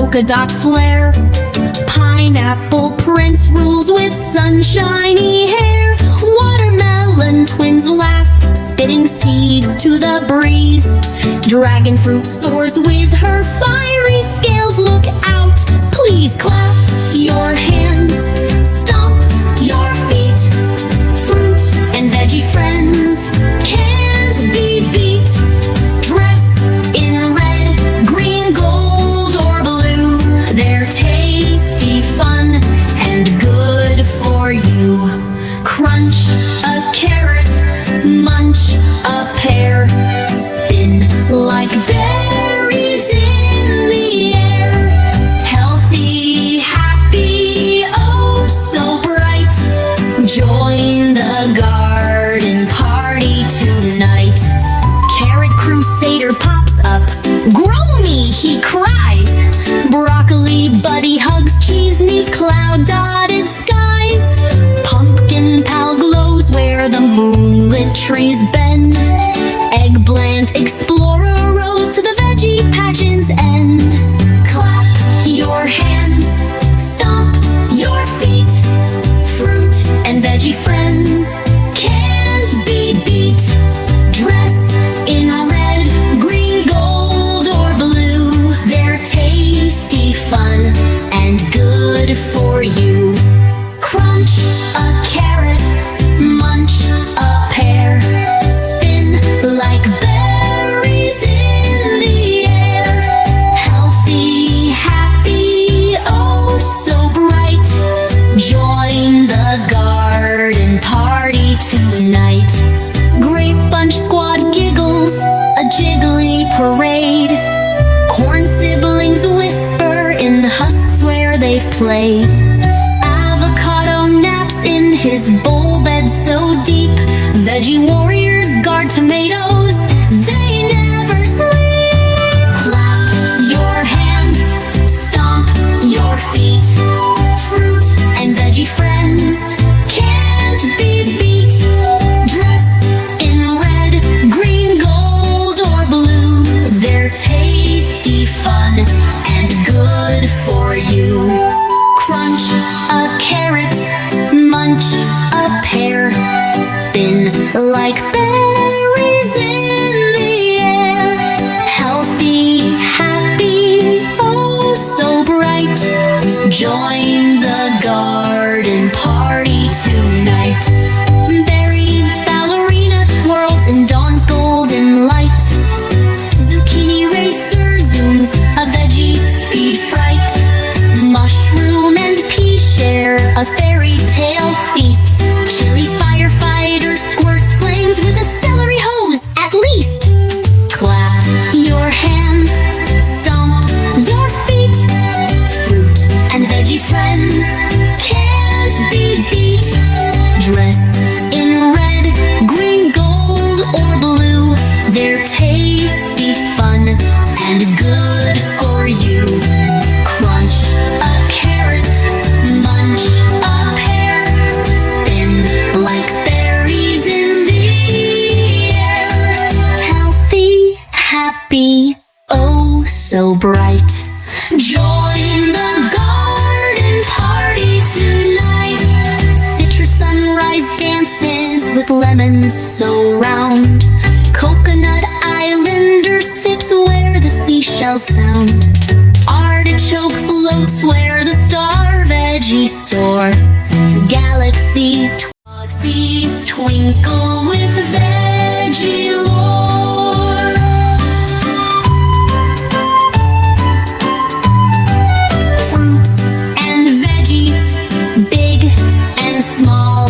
polka dot flare. Pineapple prince rules with sunshiny hair. Watermelon twins laugh, spitting seeds to the breeze. Dragon fruit soars with her fiery scales. Look out, please clap your hands, stomp your feet. Fruit and veggie friends can't be beat. Dress in red, green, gold, or blue. They're tasty, fun, and good for you. Crunch a carrot, munch a pear. Spin like berries in the air. Healthy, happy, oh so bright. Join the garden party tonight. Carrot crusader pops up. Grow me, he cries. Broccoli buddy hugs cheese neath cloud-dotted skies. Pumpkin pal glows where the moonlit trees bend. Eggplant explorer rose to the veggie pageant's end. Clap your hands, stomp your feet. Fruit and veggie friends can't be beat. Dress in red, green, gold, or blue. They're tasty, fun, and good for you. Crunch a carrot, munch a pear. Spin like berries in the air. Healthy, happy, oh so bright. Join the garden party tonight. Grape bunch squad giggles, a jiggly parade. Corn siblings whisper in husks where they've played. Avocado naps in his bowl bed so deep. Veggie warriors guard tomatoes, they never sleep. Clap your hands, stomp your feet. Fruit and veggie friends can't be beat. Dress in red, green, gold, or blue. They're tasty, fun, and good for you. Crunch a carrot, munch a pear. Spin like berries in the air. Healthy, happy, oh so bright. Join the garden party tonight. Berry ballerina twirls in dawn's golden light. Zucchini racer zooms, a veggie speed fright. Mushroom and pea share a fairy tale feast. Chili firefighter squirts flames with a celery hose at least. Clap your hands, stomp your feet. Fruit and veggie friends can't be beat. Dress in red, green, gold, or blue. They're tasty, fun, and good for you. Crunch a carrot, munch a pear. Spin like berries in the air. Healthy, happy, oh so bright. Join the garden party tonight. Citrus sunrise dances with lemons so round. Coconut islander sips where the seashells sound. Artichoke floats where the star veggies soar. Galaxies twinkle with veggie lore. Fruits and veggies, big and small,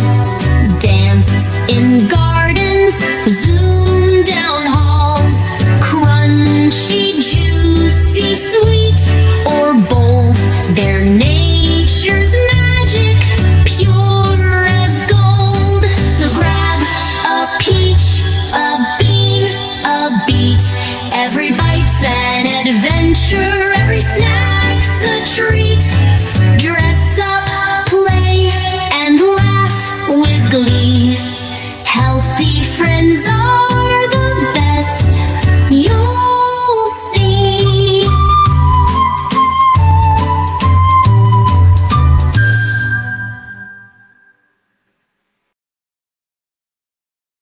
dance in gardens, zoom down halls. Crunchy, juicy, sweet, or bold, they're nature's magic, pure as gold. So grab a peach, a bean, a beet. Every bite's an adventure.